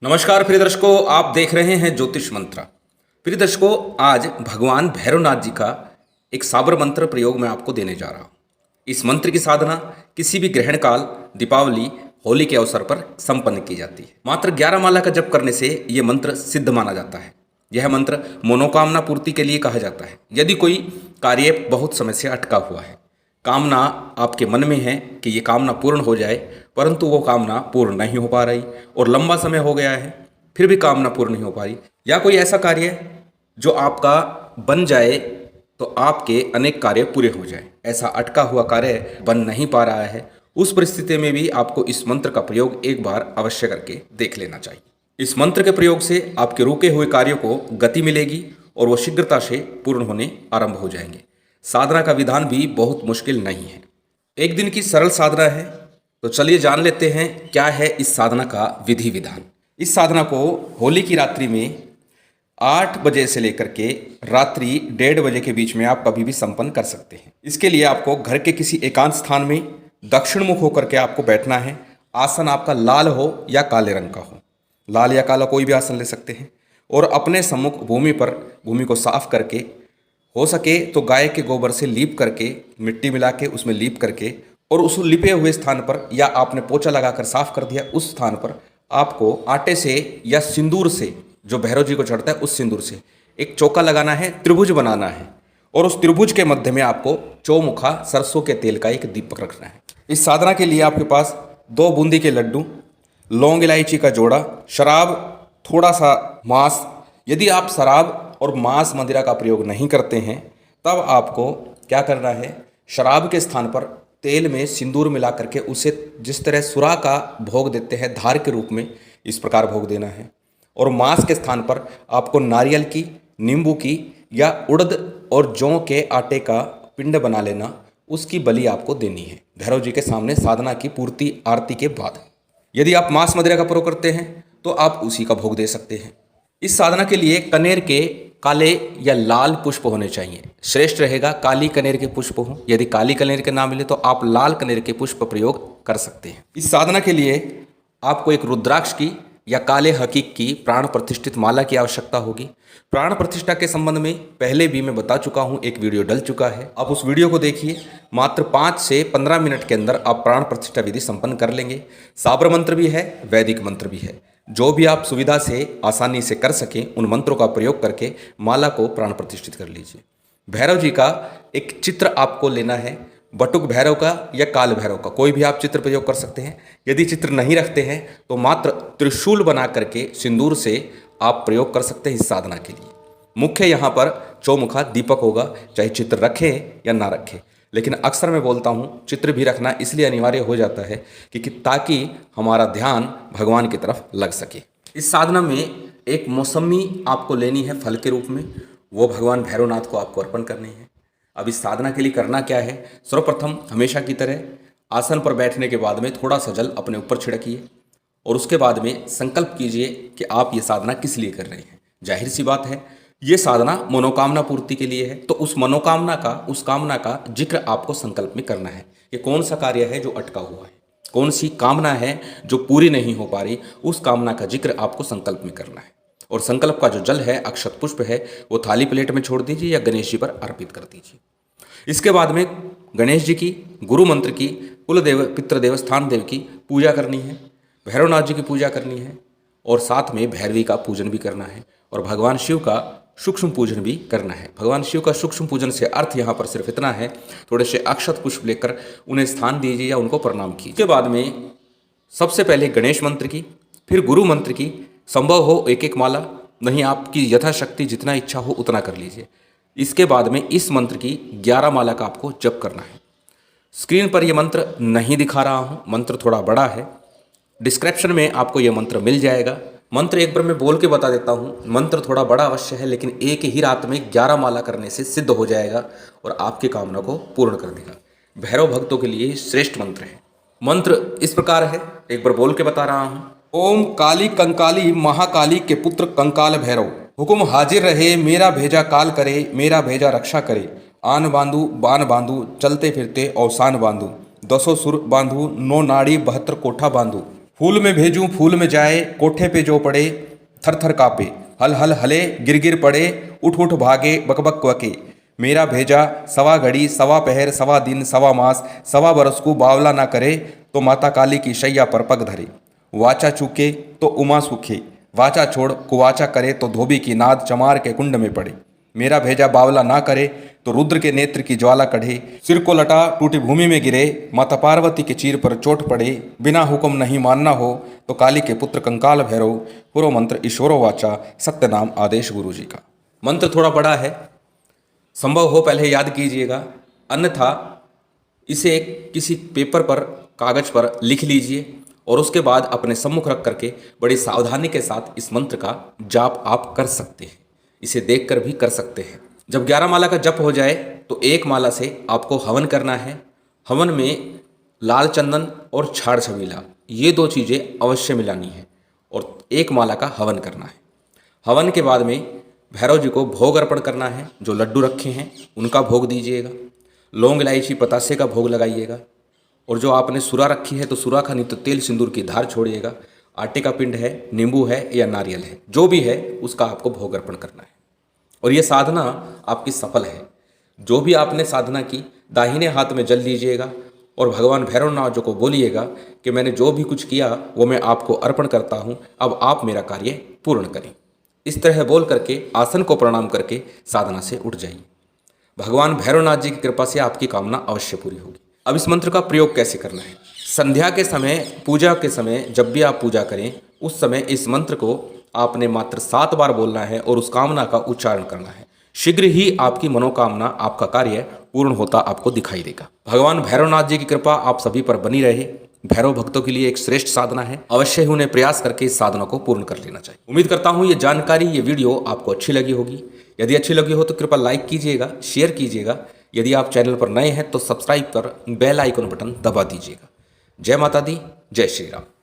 नमस्कार प्रिय दर्शकों, आप देख रहे हैं ज्योतिष मंत्र। प्रिय दर्शकों, आज भगवान भैरवनाथ जी का एक साबर मंत्र प्रयोग मैं आपको देने जा रहा हूँ। इस मंत्र की साधना किसी भी ग्रहण काल, दीपावली, होली के अवसर पर संपन्न की जाती है। मात्र 11 माला का जप करने से यह मंत्र सिद्ध माना जाता है। यह मंत्र मनोकामना पूर्ति के लिए कहा जाता है। यदि कोई कार्य बहुत समय से अटका हुआ है, कामना आपके मन में है कि ये कामना पूर्ण हो जाए, परंतु वो कामना पूर्ण नहीं हो पा रही और लंबा समय हो गया है, फिर भी कामना पूर्ण नहीं हो पा रही, या कोई ऐसा कार्य जो आपका बन जाए तो आपके अनेक कार्य पूरे हो जाए, ऐसा अटका हुआ कार्य बन नहीं पा रहा है, उस परिस्थिति में भी आपको इस मंत्र का प्रयोग एक बार अवश्य करके देख लेना चाहिए। इस मंत्र के प्रयोग से आपके रुके हुए कार्यों को गति मिलेगी और वो शीघ्रता से पूर्ण होने आरंभ हो जाएंगे। साधना का विधान भी बहुत मुश्किल नहीं है, एक दिन की सरल साधना है। तो चलिए जान लेते हैं क्या है इस साधना का विधि विधान। इस साधना को होली की रात्रि में 8 बजे से लेकर के रात्रि 1:30 बजे के बीच में आप कभी भी संपन्न कर सकते हैं। इसके लिए आपको घर के किसी एकांत स्थान में दक्षिण मुख होकर के आपको बैठना है। आसन आपका लाल हो या काले रंग का हो, लाल या काला कोई भी आसन ले सकते हैं। और अपने सम्मुख भूमि को साफ करके, हो सके तो गाय के गोबर से लीप करके, मिट्टी मिला के उसमें लीप करके, और उस लिपे हुए स्थान पर या आपने पोछा लगाकर साफ कर दिया उस स्थान पर आपको आटे से या सिंदूर से, जो भैरव जी को चढ़ता है उस सिंदूर से एक चौका लगाना है, त्रिभुज बनाना है। और उस त्रिभुज के मध्य में आपको चौमुखा सरसों के तेल का एक दीपक रखना है। इस साधना के लिए आपके पास 2 बूंदी के लड्डू, लौंग इलायची का जोड़ा, शराब, थोड़ा सा मांस। यदि आप शराब और मांस मदिरा का प्रयोग नहीं करते हैं तब आपको क्या करना है, शराब के स्थान पर तेल में सिंदूर मिला करके उसे जिस तरह सुरा का भोग देते हैं धार के रूप में, इस प्रकार भोग देना है। और मांस के स्थान पर आपको नारियल की, नींबू की या उड़द और जौ के आटे का पिंड बना लेना, उसकी बलि आपको देनी है भैरव जी के सामने साधना की पूर्ति आरती के बाद। यदि आप मांस मदिरा का प्रयोग करते हैं तो आप उसी का भोग दे सकते हैं। इस साधना के लिए कनेर के काले या लाल पुष्प होने चाहिए। श्रेष्ठ रहेगा काली कनेर के पुष्प हो। यदि काली कनेर के ना मिले तो आप लाल कनेर के पुष्प प्रयोग कर सकते हैं। इस साधना के लिए आपको एक रुद्राक्ष की या काले हकीक की प्राण प्रतिष्ठित माला की आवश्यकता होगी। प्राण प्रतिष्ठा के संबंध में पहले भी मैं बता चुका हूं, एक वीडियो डल चुका है, आप उस वीडियो को देखिए। मात्र 5 से 15 मिनट के अंदर आप प्राण प्रतिष्ठा विधि संपन्न कर लेंगे। साबर मंत्र भी है, वैदिक मंत्र भी है, जो भी आप सुविधा से आसानी से कर सकें उन मंत्रों का प्रयोग करके माला को प्राण प्रतिष्ठित कर लीजिए। भैरव जी का एक चित्र आपको लेना है, बटुक भैरव का या काल भैरव का, कोई भी आप चित्र प्रयोग कर सकते हैं। यदि चित्र नहीं रखते हैं तो मात्र त्रिशूल बना करके सिंदूर से आप प्रयोग कर सकते हैं इस साधना के लिए। मुख्य यहाँ पर चौमुखा दीपक होगा, चाहे चित्र रखें या ना रखें। लेकिन अक्सर मैं बोलता हूँ चित्र भी रखना इसलिए अनिवार्य हो जाता है कि ताकि हमारा ध्यान भगवान की तरफ लग सके। इस साधना में एक मौसमी आपको लेनी है फल के रूप में, वो भगवान भैरवनाथ को आपको अर्पण करनी है। अब इस साधना के लिए करना क्या है, सर्वप्रथम हमेशा की तरह आसन पर बैठने के बाद में थोड़ा सा जल अपने ऊपर छिड़किए और उसके बाद में संकल्प कीजिए कि आप ये साधना किस लिए कर रहे हैं। जाहिर सी बात है, ये साधना मनोकामना पूर्ति के लिए है, तो उस मनोकामना का, उस कामना का जिक्र आपको संकल्प में करना है। ये कौन सा कार्य है जो अटका हुआ है, कौन सी कामना है जो पूरी नहीं हो पा रही, उस कामना का जिक्र आपको संकल्प में करना है। और संकल्प का जो जल है, अक्षत पुष्प है, वो थाली प्लेट में छोड़ दीजिए या गणेश जी पर अर्पित कर दीजिए। इसके बाद में गणेश जी की, गुरु मंत्र की, कुलदेव, पितृदेव, स्थान देव की पूजा करनी है, भैरवनाथ जी की पूजा करनी है और साथ में भैरवी का पूजन भी करना है और भगवान शिव का सूक्ष्म पूजन भी करना है। भगवान शिव का सूक्ष्म पूजन से अर्थ यहाँ पर सिर्फ इतना है, थोड़े से अक्षत पुष्प लेकर उन्हें स्थान दीजिए या उनको प्रणाम कीजिए। इसके बाद में सबसे पहले गणेश मंत्र की, फिर गुरु मंत्र की, संभव हो एक एक माला, नहीं आपकी यथाशक्ति जितना इच्छा हो उतना कर लीजिए। इसके बाद में इस मंत्र की 11 माला का आपको जप करना है। स्क्रीन पर यह मंत्र नहीं दिखा रहा हूँ, मंत्र थोड़ा बड़ा है, डिस्क्रिप्शन में आपको यह मंत्र मिल जाएगा। मंत्र एक बार मैं बोल के बता देता हूँ, मंत्र थोड़ा बड़ा अवश्य है लेकिन एक ही रात में 11 माला करने से सिद्ध हो जाएगा और आपकी कामना को पूर्ण कर देगा। भैरव भक्तों के लिए श्रेष्ठ मंत्र है। मंत्र इस प्रकार है, एक बार बोल के बता रहा हूँ। ओम काली कंकाली महाकाली के पुत्र कंकाल भैरव, हुकुम हाजिर रहे, मेरा भेजा काल करे, मेरा भेजा रक्षा करे। आन बांधू बान बांधू, चलते फिरते अवसान बांधू, 10 सुर बांधू, 9 नाड़ी 72 कोठा बांधू। फूल में भेजूं फूल में जाए, कोठे पे जो पड़े थर थर कापे, हल हल हले गिर गिर पड़े, उठ उठ भागे बकबक क्वके। मेरा भेजा सवा घड़ी सवा पहर सवा दिन सवा मास सवा बरस को बावला ना करे, तो माता काली की शैया पर पग धरे। वाचा चूके तो उमा सूखे, वाचा छोड़ कुवाचा करे तो धोबी की नाद चमार के कुंड में पड़े। मेरा भेजा बावला ना करे तो रुद्र के नेत्र की ज्वाला कढ़े, सिर को लटा टूटी भूमि में गिरे, माता पार्वती के चीर पर चोट पड़े। बिना हुक्म नहीं मानना हो तो काली के पुत्र कंकाल भैरव, पूर्व मंत्र ईश्वरो वाचा, सत्य नाम आदेश गुरु जी का। मंत्र थोड़ा बड़ा है, संभव हो पहले याद कीजिएगा, अन्यथा इसे किसी पेपर पर कागज पर लिख लीजिए और उसके बाद अपने सम्मुख रख करके बड़ी सावधानी के साथ इस मंत्र का जाप आप कर सकते हैं। इसे देखकर भी कर सकते हैं। जब 11 माला का जप हो जाए तो एक माला से आपको हवन करना है। हवन में लाल चंदन और छाड़ छबीला ये 2 चीज़ें अवश्य मिलानी है और एक माला का हवन करना है। हवन के बाद में भैरव जी को भोग अर्पण करना है। जो लड्डू रखे हैं उनका भोग दीजिएगा, लौंग इलायची पतासे का भोग लगाइएगा, और जो आपने सुरा रखी है तो सुरा का नहीं तो तेल सिंदूर की धार छोड़िएगा। आटे का पिंड है, नींबू है या नारियल है, जो भी है उसका आपको भोग अर्पण करना है। और ये साधना आपकी सफल है। जो भी आपने साधना की दाहिने हाथ में जल लीजिएगा और भगवान भैरवनाथ जी को बोलिएगा कि मैंने जो भी कुछ किया वो मैं आपको अर्पण करता हूँ, अब आप मेरा कार्य पूर्ण करें। इस तरह बोल करके आसन को प्रणाम करके साधना से उठ जाइए। भगवान भैरवनाथ जी की कृपा से आपकी कामना अवश्य पूरी होगी। अब इस मंत्र का प्रयोग कैसे करना है? संध्या के समय, पूजा के समय, जब भी आप पूजा करें उस समय इस मंत्र को आपने मात्र 7 बार बोलना है और उस कामना का उच्चारण करना है। शीघ्र ही आपकी मनोकामना, आपका कार्य पूर्ण होता आपको दिखाई देगा। भगवान भैरवनाथ जी की कृपा आप सभी पर बनी रहे। भैरव भक्तों के लिए एक श्रेष्ठ साधना है, अवश्य ही उन्हें प्रयास करके इस साधना को पूर्ण कर लेना चाहिए। उम्मीद करता हूँ ये जानकारी, ये वीडियो आपको अच्छी लगी होगी। यदि अच्छी लगी हो तो कृपया लाइक कीजिएगा, शेयर कीजिएगा। यदि आप चैनल पर नए हैं तो सब्सक्राइब कर बेल आइकन बटन दबा दीजिएगा। जय माता दी, जय श्री राम।